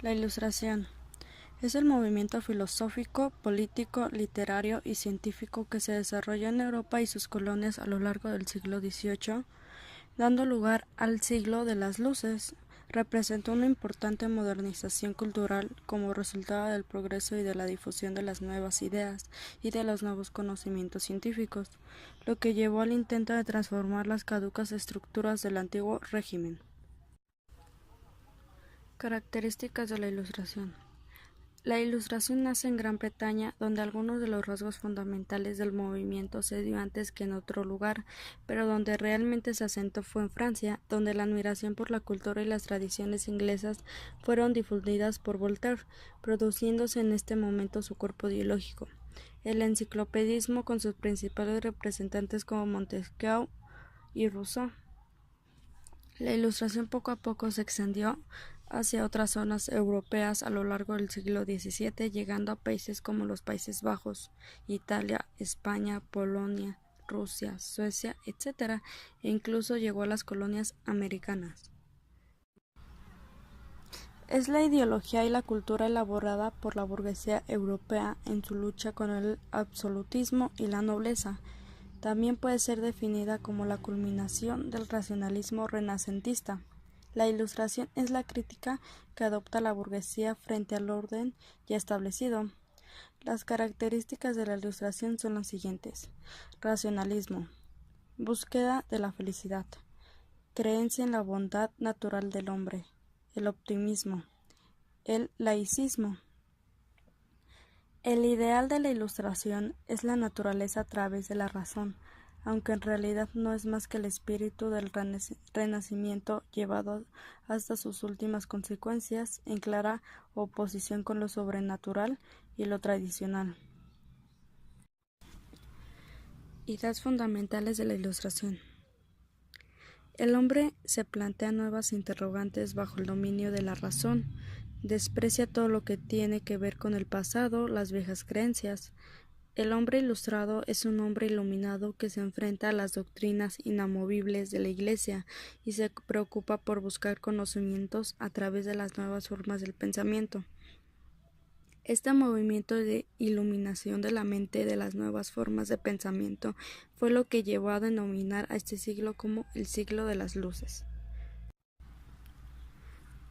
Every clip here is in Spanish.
La Ilustración es el movimiento filosófico, político, literario y científico que se desarrolló en Europa y sus colonias a lo largo del siglo XVIII, dando lugar al Siglo de las Luces. Representó una importante modernización cultural como resultado del progreso y de la difusión de las nuevas ideas y de los nuevos conocimientos científicos, lo que llevó al intento de transformar las caducas estructuras del antiguo régimen. Características de la Ilustración. La Ilustración nace en Gran Bretaña, donde algunos de los rasgos fundamentales del movimiento se dio antes que en otro lugar, pero donde realmente se asentó fue en Francia, donde la admiración por la cultura y las tradiciones inglesas fueron difundidas por Voltaire, produciéndose en este momento su cuerpo ideológico. El enciclopedismo, con sus principales representantes como Montesquieu y Rousseau. La Ilustración poco a poco se extendió hacia otras zonas europeas a lo largo del siglo XVII, llegando a países como los Países Bajos, Italia, España, Polonia, Rusia, Suecia, etc., e incluso llegó a las colonias americanas. Es la ideología y la cultura elaborada por la burguesía europea en su lucha con el absolutismo y la nobleza. También puede ser definida como la culminación del racionalismo renacentista. La Ilustración es la crítica que adopta la burguesía frente al orden ya establecido. Las características de la Ilustración son las siguientes: racionalismo, búsqueda de la felicidad, creencia en la bondad natural del hombre, el optimismo, el laicismo. El ideal de la Ilustración es la naturaleza a través de la razón, aunque en realidad no es más que el espíritu del Renacimiento llevado hasta sus últimas consecuencias, en clara oposición con lo sobrenatural y lo tradicional. Ideas fundamentales de la Ilustración. El hombre se plantea nuevas interrogantes bajo el dominio de la razón, desprecia todo lo que tiene que ver con el pasado, las viejas creencias. El hombre ilustrado es un hombre iluminado que se enfrenta a las doctrinas inamovibles de la Iglesia y se preocupa por buscar conocimientos a través de las nuevas formas del pensamiento. Este movimiento de iluminación de la mente de las nuevas formas de pensamiento fue lo que llevó a denominar a este siglo como el Siglo de las Luces.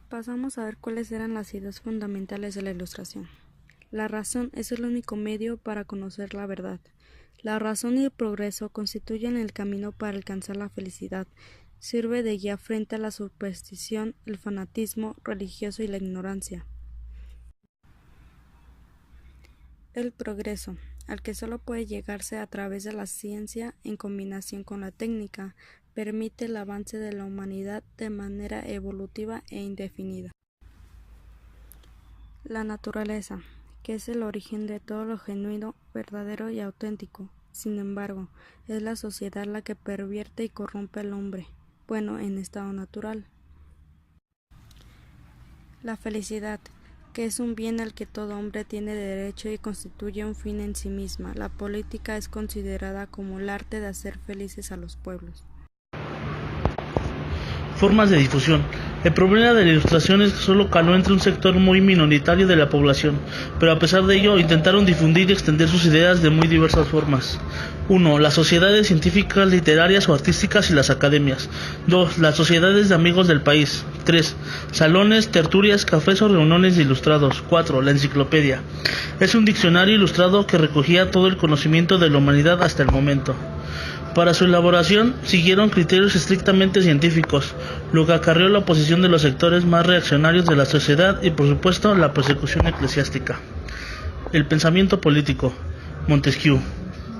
Pasamos a ver cuáles eran las ideas fundamentales de la Ilustración. La razón es el único medio para conocer la verdad. La razón y el progreso constituyen el camino para alcanzar la felicidad. Sirve de guía frente a la superstición, el fanatismo religioso y la ignorancia. El progreso, al que solo puede llegarse a través de la ciencia en combinación con la técnica, permite el avance de la humanidad de manera evolutiva e indefinida. La naturaleza, que es el origen de todo lo genuino, verdadero y auténtico. Sin embargo, es la sociedad la que pervierte y corrompe al hombre, bueno, en estado natural. La felicidad, que es un bien al que todo hombre tiene derecho y constituye un fin en sí misma. La política es considerada como el arte de hacer felices a los pueblos. Formas de difusión. El problema de la Ilustración es que solo caló entre un sector muy minoritario de la población, pero a pesar de ello intentaron difundir y extender sus ideas de muy diversas formas. 1. Las sociedades científicas, literarias o artísticas y las academias. 2. Las sociedades de amigos del país. 3. Salones, tertulias, cafés o reuniones de ilustrados. 4. La enciclopedia. Es un diccionario ilustrado que recogía todo el conocimiento de la humanidad hasta el momento. Para su elaboración siguieron criterios estrictamente científicos, lo que acarreó la oposición de los sectores más reaccionarios de la sociedad y, por supuesto, la persecución eclesiástica. El pensamiento político. Montesquieu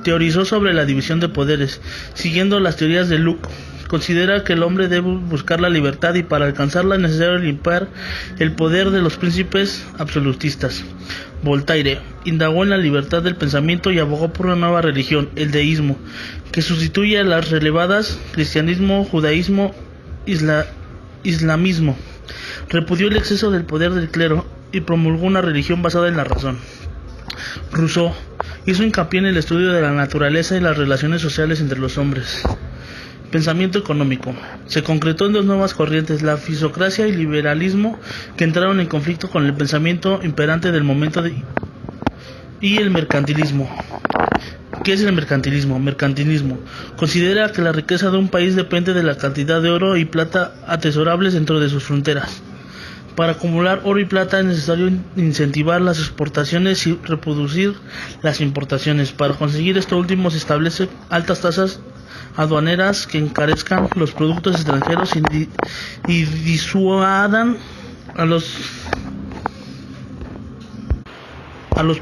teorizó sobre la división de poderes, siguiendo las teorías de Locke. Considera que el hombre debe buscar la libertad y para alcanzarla es necesario limpiar el poder de los príncipes absolutistas. Voltaire indagó en la libertad del pensamiento y abogó por una nueva religión, el deísmo, que sustituye a las relevadas cristianismo, judaísmo, islamismo. Repudió el exceso del poder del clero y promulgó una religión basada en la razón. Rousseau hizo hincapié en el estudio de la naturaleza y las relaciones sociales entre los hombres. Pensamiento económico. Se concretó en dos nuevas corrientes, la fisiocracia y liberalismo, que entraron en conflicto con el pensamiento imperante del momento y el mercantilismo. ¿Qué es el mercantilismo? Mercantilismo considera que la riqueza de un país depende de la cantidad de oro y plata atesorables dentro de sus fronteras. Para acumular oro y plata es necesario incentivar las exportaciones y reproducir las importaciones. Para conseguir esto último se establecen altas tasas aduaneras que encarezcan los productos extranjeros y disuadan a los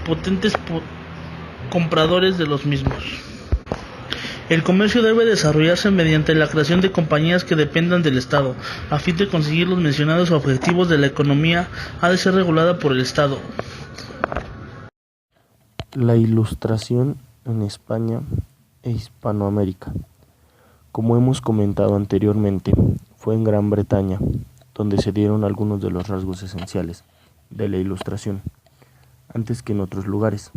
potentes compradores de los mismos. El comercio debe desarrollarse mediante la creación de compañías que dependan del Estado. A fin de conseguir los mencionados objetivos de la economía, ha de ser regulada por el Estado. La Ilustración en España e Hispanoamérica. Como hemos comentado anteriormente, fue en Gran Bretaña donde se dieron algunos de los rasgos esenciales de la Ilustración, antes que en otros lugares.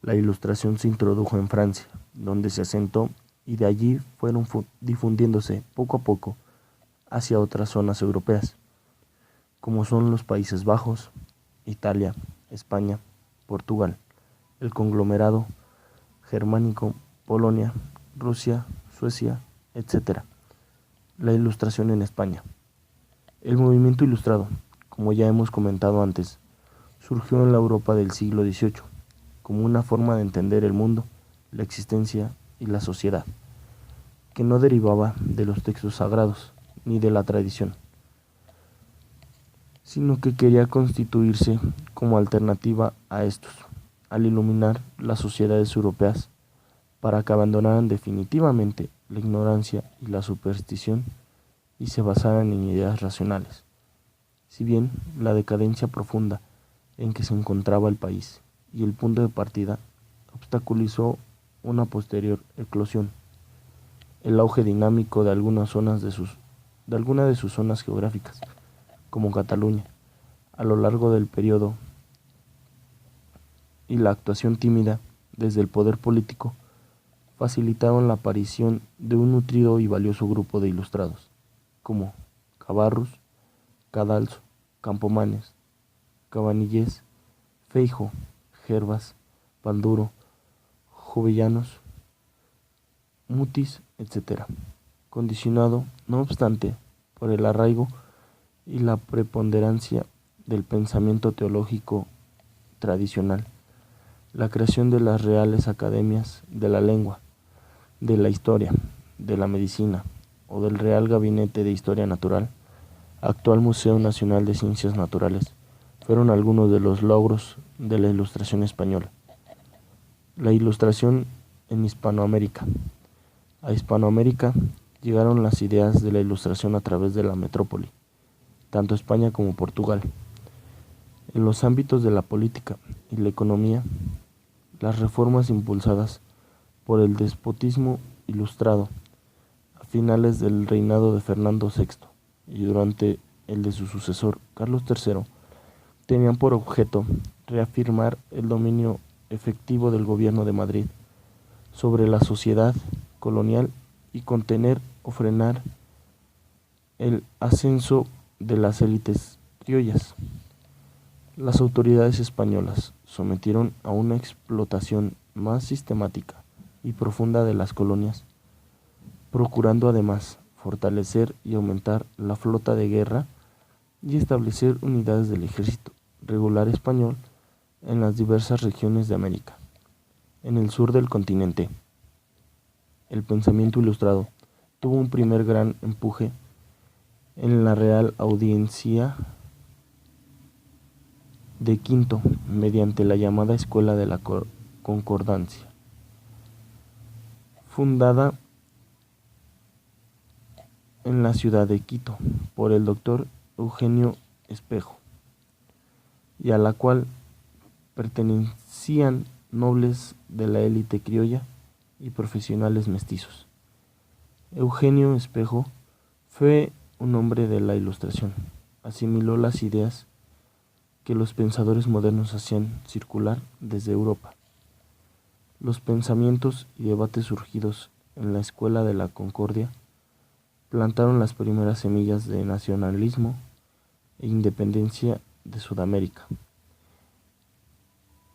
La Ilustración se introdujo en Francia, donde se asentó, y de allí fueron difundiéndose poco a poco hacia otras zonas europeas, como son los Países Bajos, Italia, España, Portugal, el conglomerado germánico, Polonia, Rusia, Suecia, etc. La Ilustración en España. El movimiento ilustrado, como ya hemos comentado antes, surgió en la Europa del siglo XVIII, como una forma de entender el mundo, la existencia y la sociedad, que no derivaba de los textos sagrados ni de la tradición, sino que quería constituirse como alternativa a estos, al iluminar las sociedades europeas para que abandonaran definitivamente la ignorancia y la superstición y se basaran en ideas racionales. Si bien la decadencia profunda en que se encontraba el país y el punto de partida obstaculizó una posterior eclosión, el auge dinámico de algunas de sus zonas geográficas, como Cataluña, a lo largo del periodo, y la actuación tímida desde el poder político facilitaron la aparición de un nutrido y valioso grupo de ilustrados, como Cabarrus, Cadalso, Campomanes, Cabanilles, Feijóo, Gervas, Panduro, Jovellanos, Mutis, etc., condicionado, no obstante, por el arraigo y la preponderancia del pensamiento teológico tradicional, la creación de las reales academias de la lengua, de la historia, de la medicina o del Real Gabinete de Historia Natural, actual Museo Nacional de Ciencias Naturales, fueron algunos de los logros de la Ilustración española. La Ilustración en Hispanoamérica. A Hispanoamérica llegaron las ideas de la Ilustración a través de la metrópoli, tanto España como Portugal. En los ámbitos de la política y la economía, las reformas impulsadas por el despotismo ilustrado a finales del reinado de Fernando VI y durante el de su sucesor Carlos III tenían por objeto reafirmar el dominio efectivo del gobierno de Madrid sobre la sociedad colonial y contener o frenar el ascenso de las élites criollas. Las autoridades españolas sometieron a una explotación más sistemática y profunda de las colonias, procurando además fortalecer y aumentar la flota de guerra y establecer unidades del ejército regular español en las diversas regiones de América. En el sur del continente, el pensamiento ilustrado tuvo un primer gran empuje en la Real Audiencia de Quito mediante la llamada Escuela de la Concordancia, fundada en la ciudad de Quito por el doctor Eugenio Espejo, y a la cual pertenecían nobles de la élite criolla y profesionales mestizos. Eugenio Espejo fue un hombre de la Ilustración, asimiló las ideas que los pensadores modernos hacían circular desde Europa. Los pensamientos y debates surgidos en la Escuela de la Concordia plantaron las primeras semillas de nacionalismo e independencia de Sudamérica,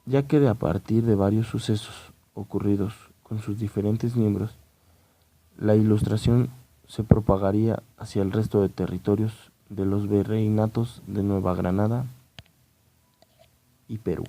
ya que a partir de varios sucesos ocurridos con sus diferentes miembros, la Ilustración se propagaría hacia el resto de territorios de los virreinatos de Nueva Granada y Perú.